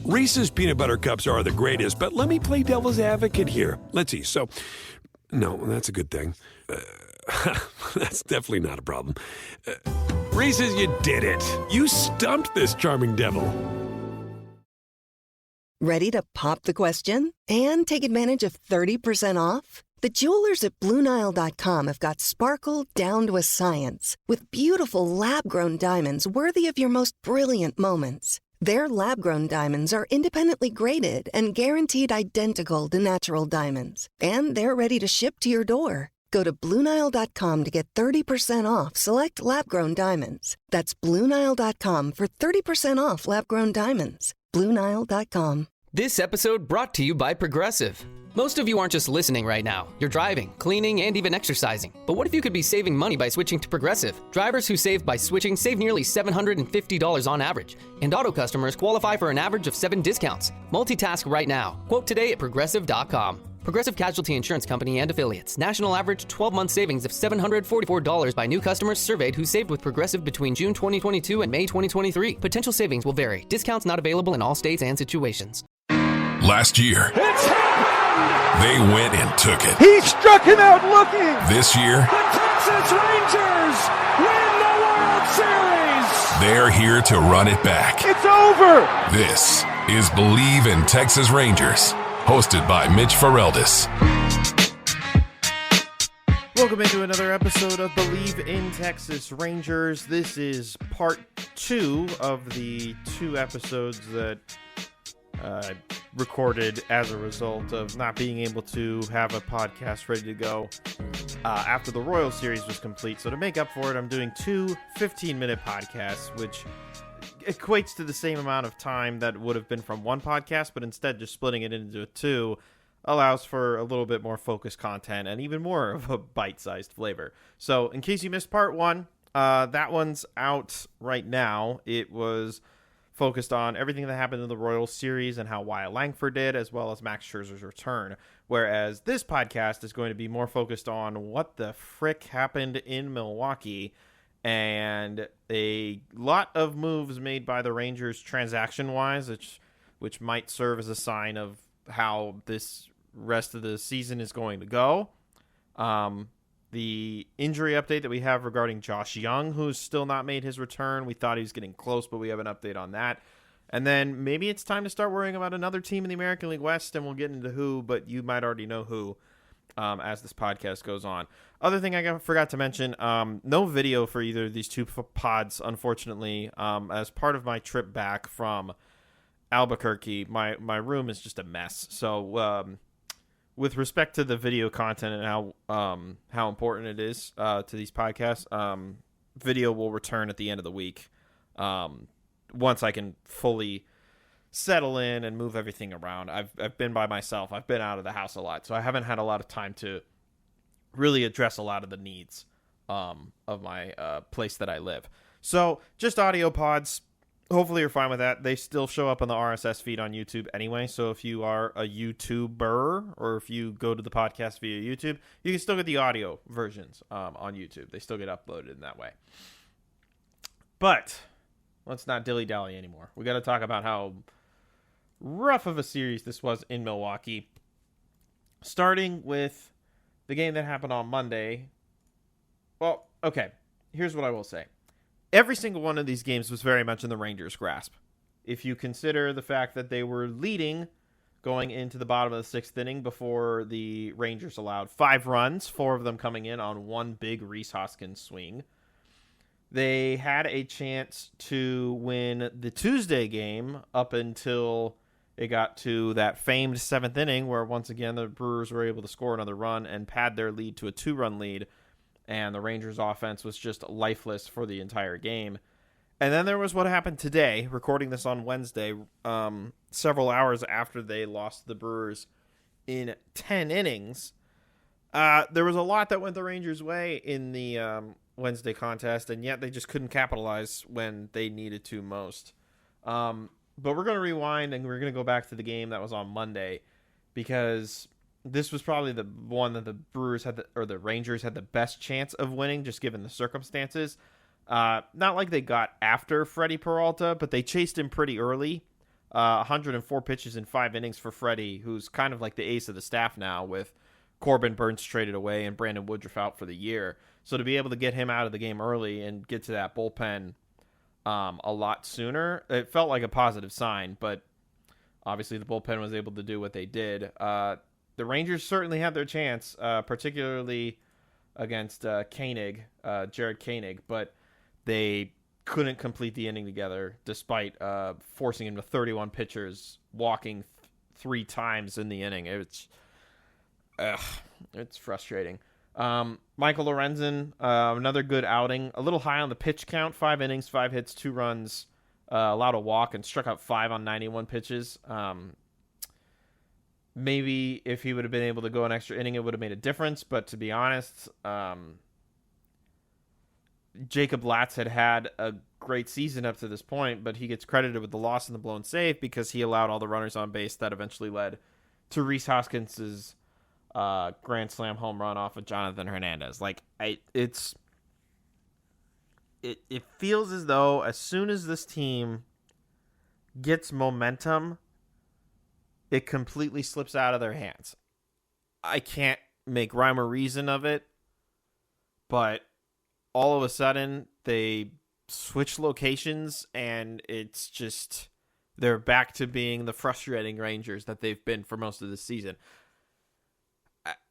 Reese's peanut butter cups are the greatest, but let me play devil's advocate here. Let's see. So, no, that's a good thing. That's definitely not a problem. Reese's, you did it. You stumped this charming devil. Ready to pop the question and take advantage of 30% off? The jewelers at BlueNile.com have got sparkle down to a science with beautiful lab-grown diamonds worthy of your most brilliant moments. Their lab-grown diamonds are independently graded and guaranteed identical to natural diamonds. And they're ready to ship to your door. Go to BlueNile.com to get 30% off select lab-grown diamonds. That's BlueNile.com for 30% off lab-grown diamonds. BlueNile.com. This episode brought to you by Progressive. Most of you aren't just listening right now. You're driving, cleaning, and even exercising. But what if you could be saving money by switching to Progressive? Drivers who save by switching save nearly $750 on average. And auto customers qualify for an average of 7 discounts. Multitask right now. Quote today at Progressive.com. Progressive Casualty Insurance Company and Affiliates. National average 12-month savings of $744 by new customers surveyed who saved with Progressive between June 2022 and May 2023. Potential savings will vary. Discounts not available in all states and situations. Last year, it's happened! They went and took it. He struck him out looking! This year, the Texas Rangers win the World Series! They're here to run it back. It's over! This is Believe in Texas Rangers, hosted by Mitch Ferreldis. Welcome into another episode of Believe in Texas Rangers. This is part 2 of the 2 episodes that recorded as a result of not being able to have a podcast ready to go after the Royal Series was complete. So to make up for it, I'm doing 2 15-minute podcasts, which equates to the same amount of time that would have been from one podcast, but instead just splitting it into 2 allows for a little bit more focused content and even more of a bite-sized flavor. So in case you missed part 1, that one's out right now. It was focused on everything that happened in the Royal Series and how Wyatt Langford did, as well as Max Scherzer's return. Whereas this podcast is going to be more focused on what the frick happened in Milwaukee and a lot of moves made by the Rangers transaction-wise, which might serve as a sign of how this rest of the season is going to go. The injury update that we have regarding Josh Young, who's still not made his return. We thought he was getting close, but we have an update on that. And then maybe it's time to start worrying about another team in the American League West, and we'll get into who, but you might already know who as this podcast goes on. Other thing I forgot to mention, no video for either of these 2 pods, unfortunately. As part of my trip back from Albuquerque, my room is just a mess. So with respect to the video content and how important it is to these podcasts, video will return at the end of the week once I can fully settle in and move everything around. I've been by myself. I've been out of the house a lot, so I haven't had a lot of time to really address a lot of the needs of my place that I live. So just audio pods. Hopefully you're fine with that. They still show up on the RSS feed on YouTube anyway, so if you are a YouTuber or if you go to the podcast via YouTube, you can still get the audio versions on YouTube. They still get uploaded in that way. But let's not dilly-dally anymore. We got to talk about how rough of a series this was in Milwaukee, starting with the game that happened on Monday. Well, okay, here's what I will say. Every single one of these games was very much in the Rangers' grasp. If you consider the fact that they were leading going into the bottom of the 6th inning before the Rangers allowed 5 runs, 4 of them coming in on one big Rhys Hoskins swing. They had a chance to win the Tuesday game up until it got to that famed 7th inning where once again the Brewers were able to score another run and pad their lead to a 2-run lead. And the Rangers offense was just lifeless for the entire game. And then there was what happened today, recording this on Wednesday, several hours after they lost the Brewers in 10 innings. There was a lot that went the Rangers' way in the Wednesday contest, and yet they just couldn't capitalize when they needed to most. But we're going to rewind, and we're going to go back to the game that was on Monday, because this was probably the one that the Brewers had, the Rangers had the best chance of winning, just given the circumstances. Not like they got after Freddie Peralta, but they chased him pretty early. 104 pitches in 5 innings for Freddie, who's kind of like the ace of the staff now with Corbin Burns traded away and Brandon Woodruff out for the year. So to be able to get him out of the game early and get to that bullpen a lot sooner, it felt like a positive sign, but obviously the bullpen was able to do what they did. The Rangers certainly had their chance, particularly against Koenig, Jared Koenig, but they couldn't complete the inning together despite forcing him to 31 pitchers, walking 3 times in the inning. It's frustrating. Michael Lorenzen, another good outing. A little high on the pitch count, 5 innings, 5 hits, 2 runs, allowed a walk, and struck out 5 on 91 pitches. Maybe if he would have been able to go an extra inning, it would have made a difference. But to be honest, Jacob Latz had a great season up to this point, but he gets credited with the loss in the blown save because he allowed all the runners on base that eventually led to Rhys Hoskins's grand slam home run off of Jonathan Hernandez. It feels as though as soon as this team gets momentum, it completely slips out of their hands. I can't make rhyme or reason of it, but all of a sudden they switch locations and it's just, they're back to being the frustrating Rangers that they've been for most of the season.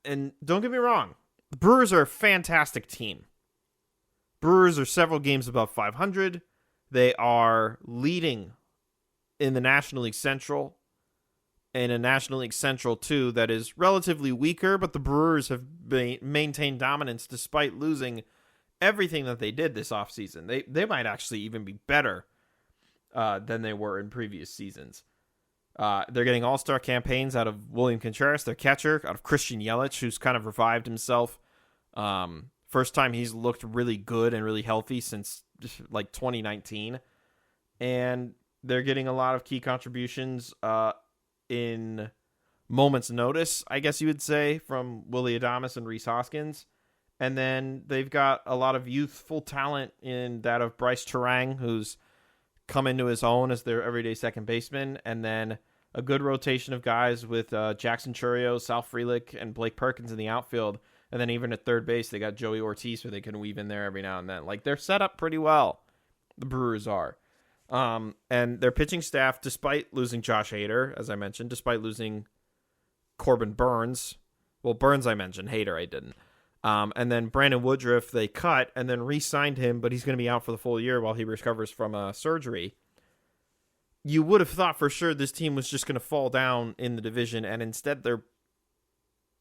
And don't get me wrong, the Brewers are a fantastic team. Brewers are several games above 500. They are leading in the National League Central, and a National League Central, too, that is relatively weaker, but the Brewers have maintained dominance despite losing everything that they did this offseason. They might actually even be better than they were in previous seasons. They're getting all-star campaigns out of William Contreras, their catcher, out of Christian Yelich, who's kind of revived himself. First time he's looked really good and really healthy since like 2019. And they're getting a lot of key contributions in moments notice, I guess you would say, from Willy Adames and Rhys Hoskins. And then they've got a lot of youthful talent in that of Bryce Terang, who's come into his own as their everyday second baseman. And then a good rotation of guys with Jackson Chourio, Sal Frelick, and Blake Perkins in the outfield. And then even at third base, they got Joey Ortiz, who they can weave in there every now and then. Like, they're set up pretty well, the Brewers are. And their pitching staff, despite losing Josh Hader, as I mentioned, despite losing Corbin Burns, well, Burns I mentioned, Hader I didn't. And then Brandon Woodruff they cut and then re-signed him, but he's going to be out for the full year while he recovers from surgery. You would have thought for sure this team was just going to fall down in the division, and instead they're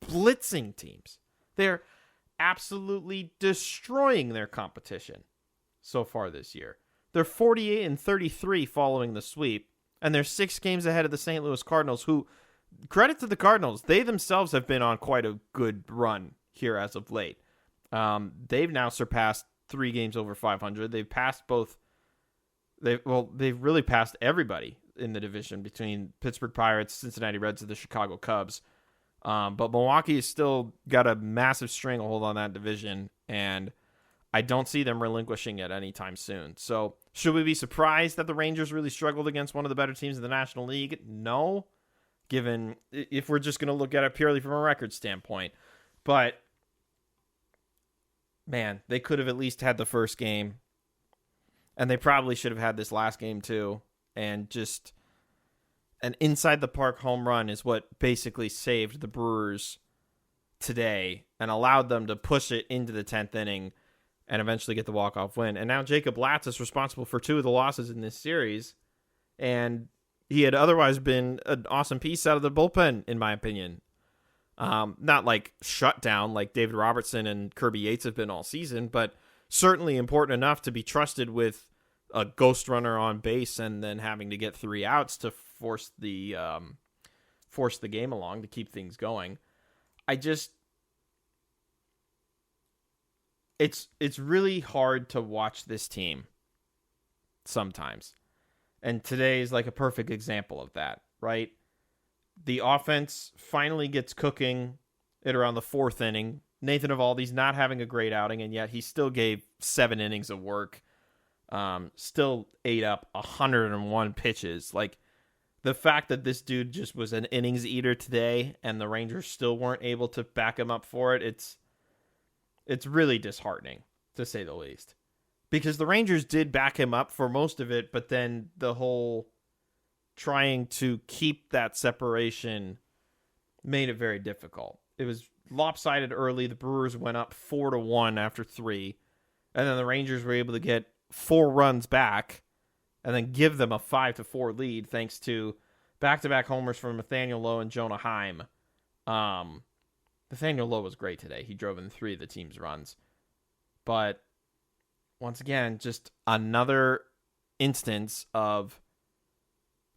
blitzing teams. They're absolutely destroying their competition so far this year. They're 48-33 following the sweep, and they're 6 games ahead of the St. Louis Cardinals, who, credit to the Cardinals, they themselves have been on quite a good run here as of late. They've now surpassed 3 games over 500. They've passed they've really passed everybody in the division between Pittsburgh Pirates, Cincinnati Reds, and the Chicago Cubs. But Milwaukee has still got a massive stranglehold on that division, and I don't see them relinquishing it anytime soon. So should we be surprised that the Rangers really struggled against one of the better teams in the National League? No, given if we're just going to look at it purely from a record standpoint. But, man, they could have at least had the first game, and they probably should have had this last game too. And just an inside-the-park home run is what basically saved the Brewers today and allowed them to push it into the 10th inning and eventually get the walk-off win. And now Jacob Latz is responsible for 2 of the losses in this series, and he had otherwise been an awesome piece out of the bullpen, in my opinion. Not like shut down like David Robertson and Kirby Yates have been all season, but certainly important enough to be trusted with a ghost runner on base and then having to get 3 outs to force the game along to keep things going. It's really hard to watch this team sometimes. And today is like a perfect example of that, right? The offense finally gets cooking at around the 4th inning. Nathan Eovaldi's not having a great outing, and yet he still gave 7 innings of work. Still ate up 101 pitches. Like, the fact that this dude just was an innings eater today and the Rangers still weren't able to back him up for it, it's really disheartening, to say the least. Because the Rangers did back him up for most of it, but then the whole trying to keep that separation made it very difficult. It was lopsided early. The Brewers went up 4-1 after 3, and then the Rangers were able to get 4 runs back and then give them a 5-4 lead thanks to back-to-back homers from Nathaniel Lowe and Jonah Heim. Nathaniel Lowe was great today. He drove in 3 of the team's runs. But once again, just another instance of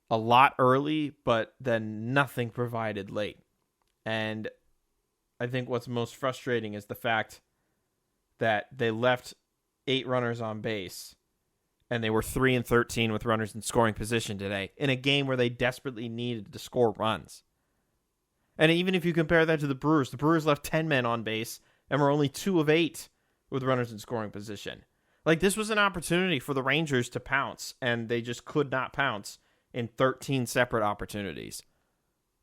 a lot early, but then nothing provided late. And I think what's most frustrating is the fact that they left 8 runners on base, and they were 3-13 with runners in scoring position today in a game where they desperately needed to score runs. And even if you compare that to the Brewers left 10 men on base and were only 2 of 8 with runners in scoring position. Like, this was an opportunity for the Rangers to pounce, and they just could not pounce in 13 separate opportunities.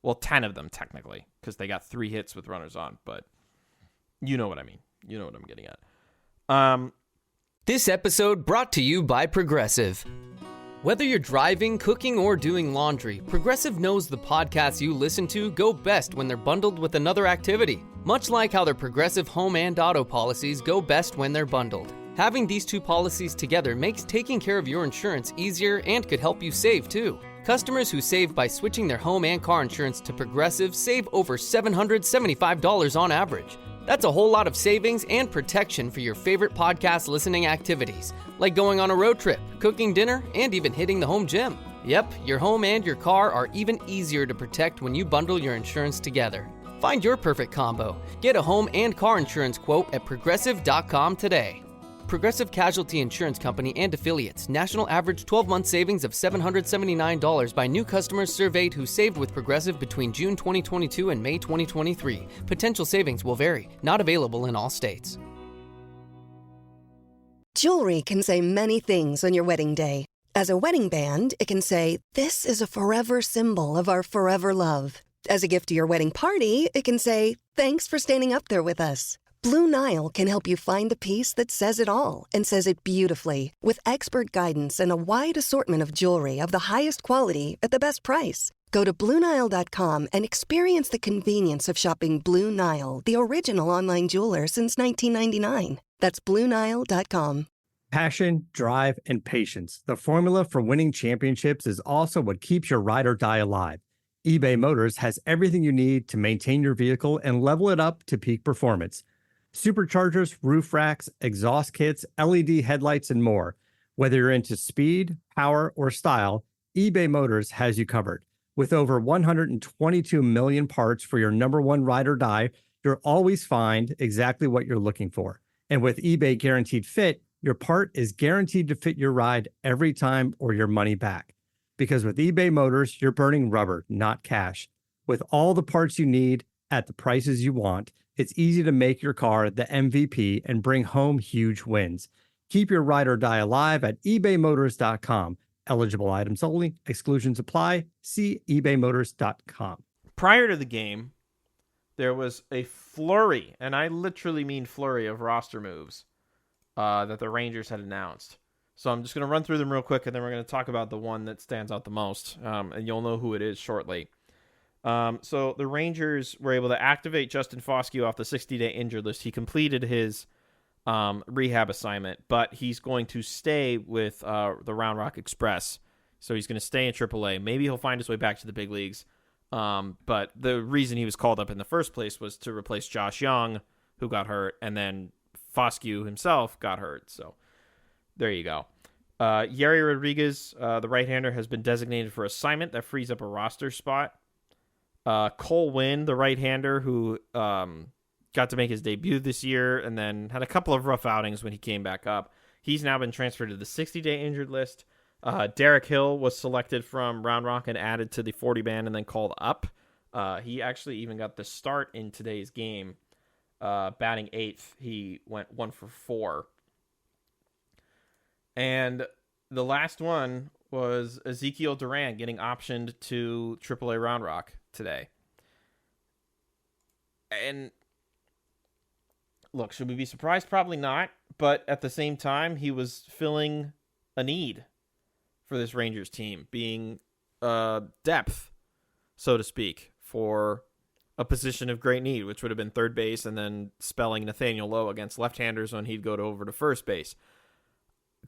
Well, 10 of them, technically, because they got 3 hits with runners on, but you know what I mean. You know what I'm getting at. This episode brought to you by Progressive. Whether you're driving, cooking, or doing laundry, Progressive knows the podcasts you listen to go best when they're bundled with another activity. Much like how their Progressive home and auto policies go best when they're bundled. Having these 2 policies together makes taking care of your insurance easier and could help you save, too. Customers who save by switching their home and car insurance to Progressive save over $775 on average. That's a whole lot of savings and protection for your favorite podcast listening activities, like going on a road trip, cooking dinner, and even hitting the home gym. Yep, your home and your car are even easier to protect when you bundle your insurance together. Find your perfect combo. Get a home and car insurance quote at Progressive.com today. Progressive Casualty Insurance Company and Affiliates. National average 12-month savings of $779 by new customers surveyed who saved with Progressive between June 2022 and May 2023. Potential savings will vary. Not available in all states. Jewelry can say many things on your wedding day. As a wedding band, it can say, "This is a forever symbol of our forever love." As a gift to your wedding party, it can say, "Thanks for standing up there with us." Blue Nile can help you find the piece that says it all and says it beautifully, with expert guidance and a wide assortment of jewelry of the highest quality at the best price. Go to BlueNile.com and experience the convenience of shopping Blue Nile, the original online jeweler since 1999. That's BlueNile.com. Passion, drive, and patience. The formula for winning championships is also what keeps your ride or die alive. eBay Motors has everything you need to maintain your vehicle and level it up to peak performance. Superchargers, roof racks, exhaust kits, LED headlights, and more. Whether you're into speed, power, or style, eBay Motors has you covered. With over 122 million parts for your number one ride or die, you'll always find exactly what you're looking for. And with eBay Guaranteed Fit, your part is guaranteed to fit your ride every time or your money back. Because with eBay Motors, you're burning rubber, not cash. With all the parts you need at the prices you want, it's easy to make your car the MVP and bring home huge wins. Keep your ride or die alive at ebaymotors.com. Eligible items only. Exclusions apply. See ebaymotors.com. Prior to the game, there was a flurry, and I literally mean flurry, of roster moves that the Rangers had announced. So I'm just going to run through them real quick, and then we're going to talk about the one that stands out the most, and you'll know who it is shortly. So the Rangers were able to activate Justin Foscue off the 60-day injured list. He completed his rehab assignment, but he's going to stay with the Round Rock Express. So he's going to stay in AAA. Maybe he'll find his way back to the big leagues. But the reason he was called up in the first place was to replace Josh Young, who got hurt, and then Foscue himself got hurt. So there you go. Yeri Rodriguez, the right-hander, has been designated for assignment. That frees up a roster spot. Cole Winn, the right-hander, who got to make his debut this year and then had a couple of rough outings when he came back up. He's now been transferred to the 60-day injured list. Derek Hill was selected from Round Rock and added to the 40-man and then called up. He actually even got the start in today's game. Batting 8th, he went 1 for 4. And the last one was Ezekiel Duran getting optioned to AAA Round Rock today. And look, should we be surprised? Probably not. But at the same time, he was filling a need for this Rangers team, being depth, so to speak, for a position of great need, which would have been third base, and then spelling Nathaniel Lowe against left-handers when he'd go over to first base.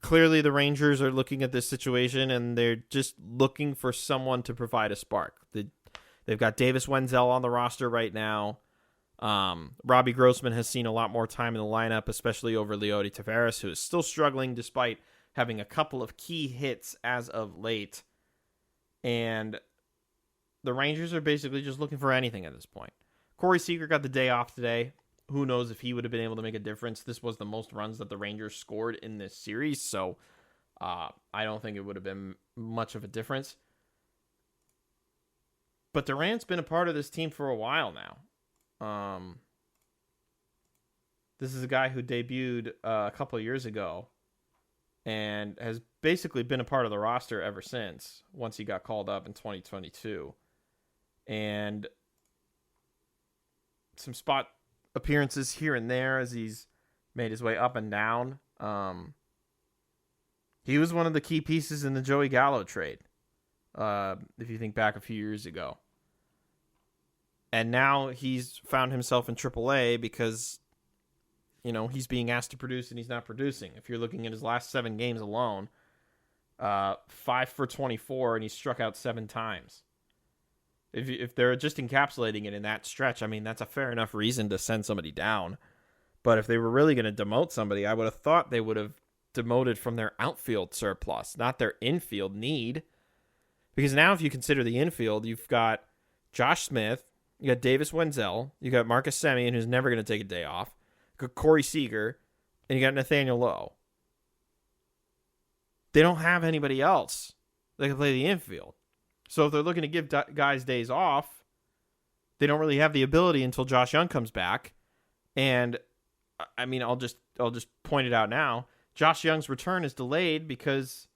Clearly, the Rangers are looking at this situation, and they're just looking for someone to provide a spark. They've got Davis Wenzel on the roster right now. Robbie Grossman has seen a lot more time in the lineup, especially over Leody Taveras, who is still struggling despite having a couple of key hits as of late. And the Rangers are basically just looking for anything at this point. Corey Seager got the day off today. Who knows if he would have been able to make a difference. This was the most runs that the Rangers scored in this series, so I don't think it would have been much of a difference. But Durant's been a part of this team for a while now. This is a guy who debuted a couple of years ago and has basically been a part of the roster ever since, once he got called up in 2022. And some spot appearances here and there as he's made his way up and down. He was one of the key pieces in the Joey Gallo trade, if you think back a few years ago. And now he's found himself in AAA because, he's being asked to produce and he's not producing. If you're looking at his last 7 games alone, 5 for 24, and he struck out 7 times. If they're just encapsulating it in that stretch, I mean, that's a fair enough reason to send somebody down. But if they were really going to demote somebody, I would have thought they would have demoted from their outfield surplus, not their infield need. Because now if you consider the infield, you've got Josh Smith, you got Davis Wenzel, you got Marcus Semien, who's never going to take a day off, you got Corey Seager, and you got Nathaniel Lowe. They don't have anybody else that can play the infield. So if they're looking to give guys days off, they don't really have the ability until Josh Young comes back. And I mean, I'll just point it out now. Josh Young's return is delayed because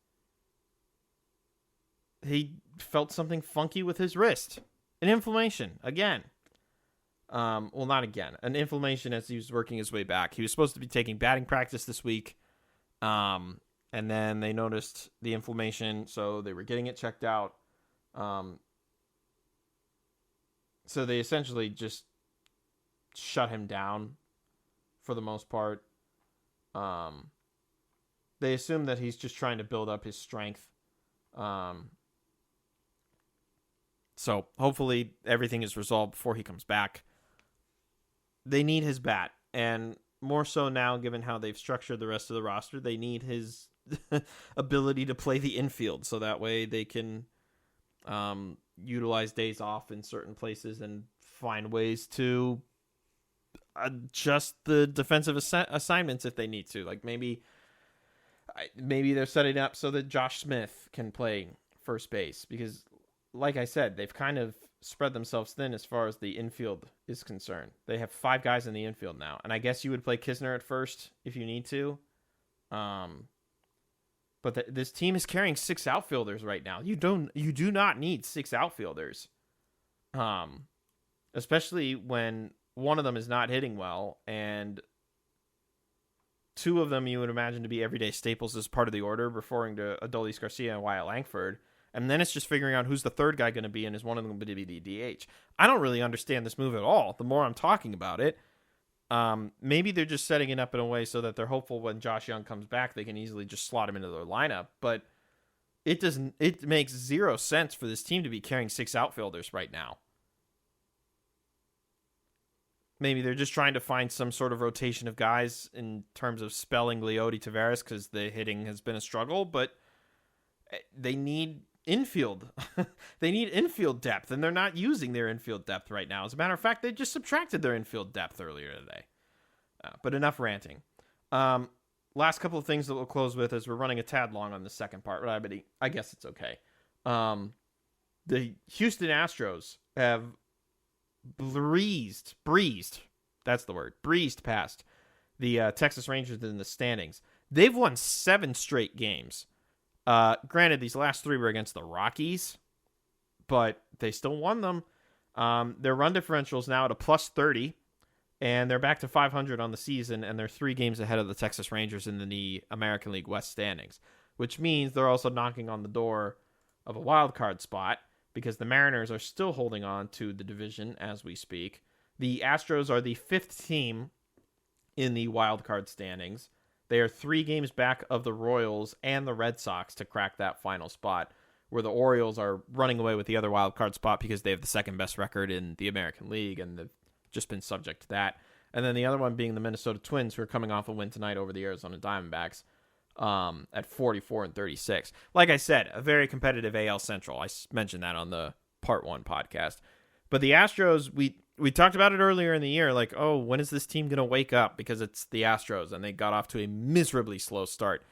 he felt something funky with his wrist. An inflammation again. Well, not again. An inflammation as he was working his way back. He was supposed to be taking batting practice this week. And then they noticed the inflammation, so they were getting it checked out. So they essentially just shut him down for the most part. They assume that he's just trying to build up his strength. So hopefully everything is resolved before he comes back. They need his bat, and more so now given how they've structured the rest of the roster, they need his ability to play the infield so that way they can utilize days off in certain places and find ways to adjust the defensive assignments if they need to. Like maybe they're setting up so that Josh Smith can play first base because, like I said, they've kind of spread themselves thin as far as the infield is concerned. They have 5 guys in the infield now, and I guess you would play Kisner at first if you need to. But this team is carrying 6 outfielders right now. You do not need 6 outfielders, especially when one of them is not hitting well, and 2 of them you would imagine to be everyday staples as part of the order, referring to Adolis Garcia and Wyatt Langford. And then it's just figuring out who's the third guy going to be, and is one of them going to be the DH. I don't really understand this move at all. The more I'm talking about it, maybe they're just setting it up in a way so that they're hopeful when Josh Young comes back, they can easily just slot him into their lineup. But it makes 0 sense for this team to be carrying 6 outfielders right now. Maybe they're just trying to find some sort of rotation of guys in terms of spelling Leody Taveras because the hitting has been a struggle, but they need infield. They need infield depth, and they're not using their infield depth right now. As a matter of fact, they just subtracted their infield depth earlier today. But enough ranting. Last couple of things that we'll close with as we're running a tad long on the second part, but I guess it's okay. The Houston Astros have breezed past the Texas Rangers in the standings. They've won 7 straight games. Granted, these last 3 were against the Rockies, but they still won them. Their run differential is now at a plus 30, and they're back to 500 on the season, and they're 3 games ahead of the Texas Rangers in the American League West standings, which means they're also knocking on the door of a wild card spot because the Mariners are still holding on to the division as we speak. The Astros are the 5th team in the wild card standings. They are 3 games back of the Royals and the Red Sox to crack that final spot, where the Orioles are running away with the other wild card spot because they have the 2nd best record in the American League, and they've just been subject to that. And then the other one being the Minnesota Twins, who are coming off a win tonight over the Arizona Diamondbacks at 44-36. Like I said, a very competitive AL Central. I mentioned that on the Part 1 podcast. But the Astros, we talked about it earlier in the year, like, oh, when is this team going to wake up? Because it's the Astros, and they got off to a miserably slow start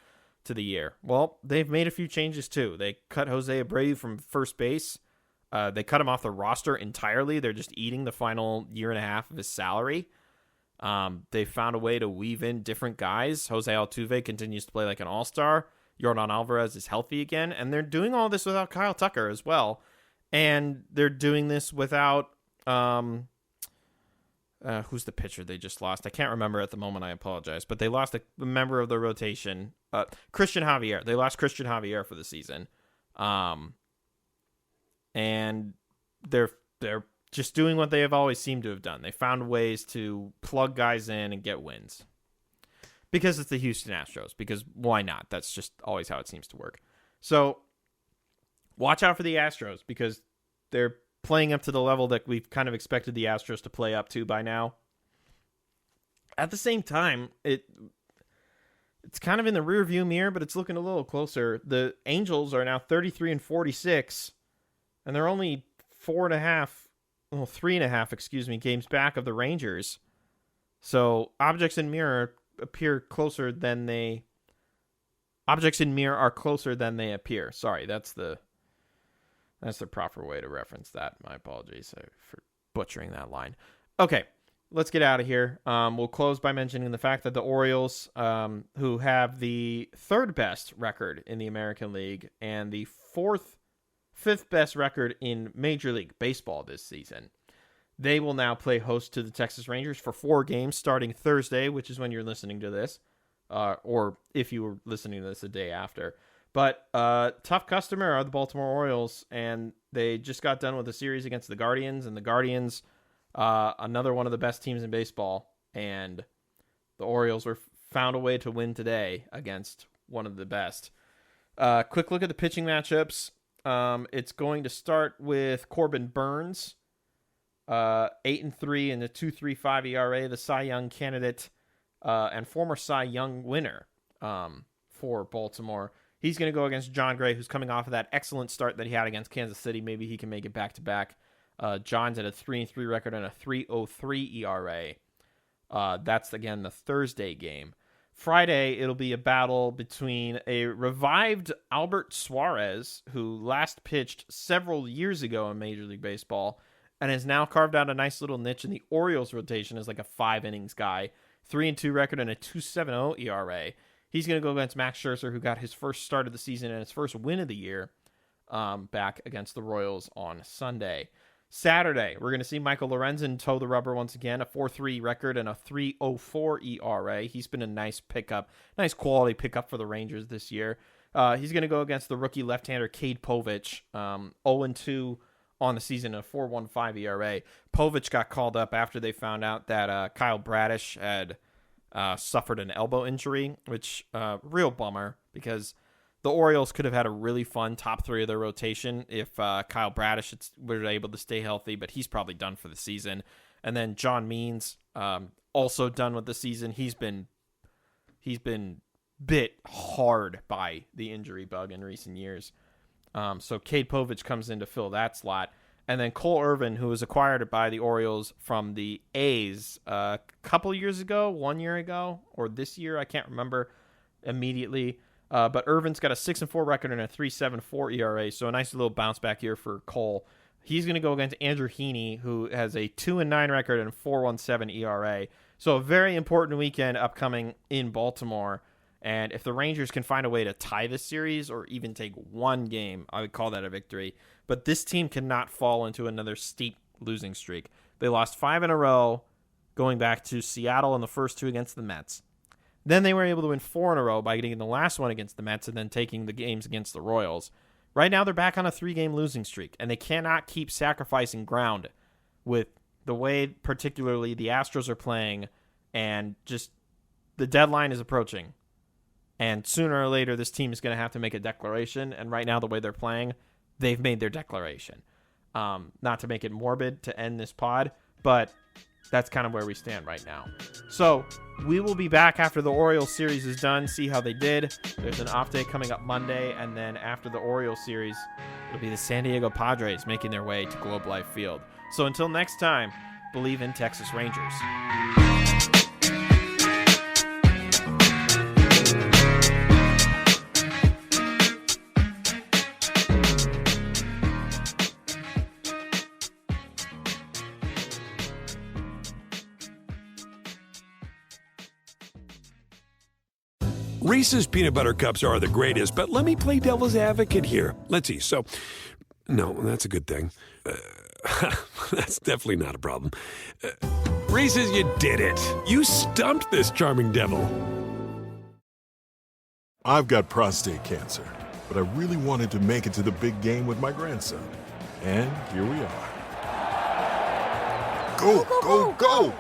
to the year. Well, they've made a few changes, too. They cut Jose Abreu from first base. They cut him off the roster entirely. They're just eating the final year and a half of his salary. They found a way to weave in different guys. Jose Altuve continues to play like an all-star. Yordan Alvarez is healthy again. And they're doing all this without Kyle Tucker as well. And they're doing this without... who's the pitcher they just lost? I can't remember at the moment. I apologize. But they lost a member of the rotation. Christian Javier. They lost Christian Javier for the season. And they're just doing what they have always seemed to have done. They found ways to plug guys in and get wins. Because it's the Houston Astros. Because why not? That's just always how it seems to work. So, watch out for the Astros, because they're playing up to the level that we've kind of expected the Astros to play up to by now. At the same time, it's kind of in the rearview mirror, but it's looking a little closer. The Angels are now 33-46, and they're only 3.5 games back of the Rangers. So objects in mirror are closer than they appear. Sorry, that's the proper way to reference that. My apologies for butchering that line. Okay, let's get out of here. We'll close by mentioning the fact that the Orioles, who have the 3rd best record in the American League and the 5th best record in Major League Baseball this season, they will now play host to the Texas Rangers for 4 games starting Thursday, which is when you're listening to this, or if you were listening to this a day after. But tough customer are the Baltimore Orioles, and they just got done with a series against the Guardians, and the Guardians, another one of the best teams in baseball, and the Orioles found a way to win today against one of the best. Quick look at the pitching matchups. It's going to start with Corbin Burns, 8-3 and a 2.35 ERA, the Cy Young candidate, and former Cy Young winner for Baltimore. He's going to go against John Gray, who's coming off of that excellent start that he had against Kansas City. Maybe he can make it back-to-back. John's at a 3-3 record and a 3.03 ERA. That's, again, the Thursday game. Friday, it'll be a battle between a revived Albert Suarez, who last pitched several years ago in Major League Baseball and has now carved out a nice little niche in the Orioles rotation as like a 5-innings guy. 3-2 record and a 2.70 ERA. He's going to go against Max Scherzer, who got his first start of the season and his first win of the year back against the Royals on Sunday. Saturday, we're going to see Michael Lorenzen toe the rubber once again, a 4.3 record and a 3.04 ERA. He's been a nice pickup, nice quality pickup for the Rangers this year. He's going to go against the rookie left-hander Cade Povich, 0-2 on the season, a 4.15 ERA. Povich got called up after they found out that Kyle Bradish had suffered an elbow injury, which real bummer, because the Orioles could have had a really fun top 3 of their rotation if Kyle Bradish were able to stay healthy, but he's probably done for the season. And then John Means, also done with the season. He's been bit hard by the injury bug in recent years. So Cade Povich comes in to fill that slot. And then Cole Irvin, who was acquired by the Orioles from the A's a couple years ago, 1 year ago, or this year, I can't remember immediately. But Irvin's got a 6-4 record and a 3.74 ERA, so a nice little bounce back here for Cole. He's going to go against Andrew Heaney, who has a 2-9 record and a 4.17 ERA. So a very important weekend upcoming in Baltimore. And if the Rangers can find a way to tie this series or even take one game, I would call that a victory. But this team cannot fall into another steep losing streak. They lost 5 in a row, going back to Seattle in the first 2 against the Mets. Then they were able to win 4 in a row by getting the last one against the Mets and then taking the games against the Royals. Right now, they're back on a 3-game losing streak, and they cannot keep sacrificing ground with the way particularly the Astros are playing, and just the deadline is approaching. And sooner or later, this team is going to have to make a declaration, and right now, the way they're playing, they've made their declaration. Not to make it morbid to end this pod, but that's kind of where we stand right now. So we will be back after the Orioles series is done, see how they did. There's an off day coming up Monday, and then after the Orioles series, it'll be the San Diego Padres making their way to Globe Life Field. So until next time, believe in Texas Rangers. Reese's peanut butter cups are the greatest, but let me play devil's advocate here. Let's see. So, no, that's a good thing. That's definitely not a problem. Reese's, you did it. You stumped this charming devil. I've got prostate cancer, but I really wanted to make it to the big game with my grandson. And here we are. Go, go, go!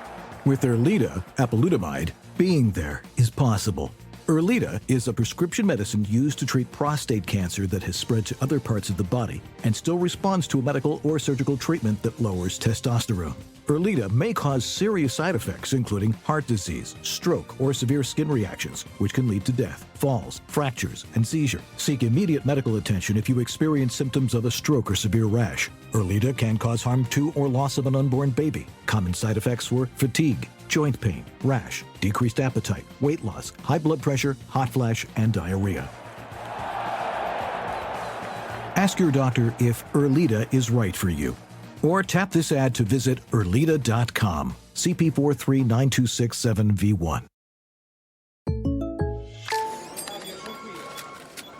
With Erleada, apalutamide, being there is possible. Erleada is a prescription medicine used to treat prostate cancer that has spread to other parts of the body and still responds to a medical or surgical treatment that lowers testosterone. Erleada may cause serious side effects, including heart disease, stroke, or severe skin reactions, which can lead to death, falls, fractures, and seizure. Seek immediate medical attention if you experience symptoms of a stroke or severe rash. Erleada can cause harm to or loss of an unborn baby. Common side effects were fatigue, joint pain, rash, decreased appetite, weight loss, high blood pressure, hot flash, and diarrhea. Ask your doctor if Erleada is right for you. Or tap this ad to visit Erleada.com. CP439267V1.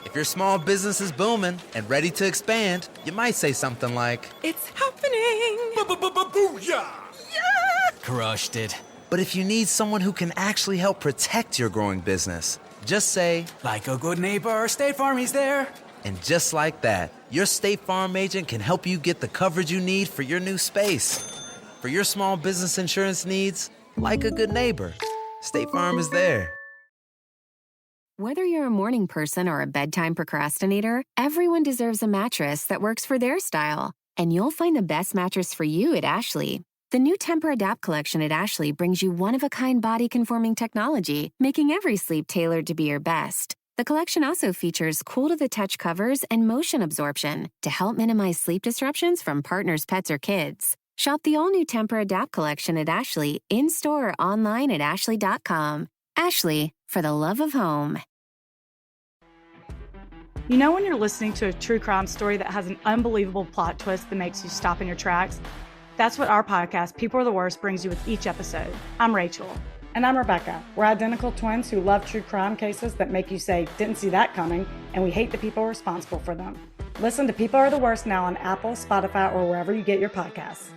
If your small business is booming and ready to expand, you might say something like, "It's happening!" Booyah! Yeah! Crushed it. But if you need someone who can actually help protect your growing business, just say, "Like a good neighbor, State Farm is there." And just like that, your State Farm agent can help you get the coverage you need for your new space. For your small business insurance needs, like a good neighbor, State Farm is there. Whether you're a morning person or a bedtime procrastinator, everyone deserves a mattress that works for their style. And you'll find the best mattress for you at Ashley. The new Temper-Adapt collection at Ashley brings you one-of-a-kind body-conforming technology, making every sleep tailored to be your best. The collection also features cool-to-the-touch covers and motion absorption to help minimize sleep disruptions from partners, pets, or kids. Shop the all-new Temper-Adapt collection at Ashley, in-store or online at ashley.com. Ashley, for the love of home. You know when you're listening to a true crime story that has an unbelievable plot twist that makes you stop in your tracks? That's what our podcast, People Are the Worst, brings you with each episode. I'm Rachel. And I'm Rebecca. We're identical twins who love true crime cases that make you say, "Didn't see that coming," and we hate the people responsible for them. Listen to People Are the Worst now on Apple, Spotify, or wherever you get your podcasts.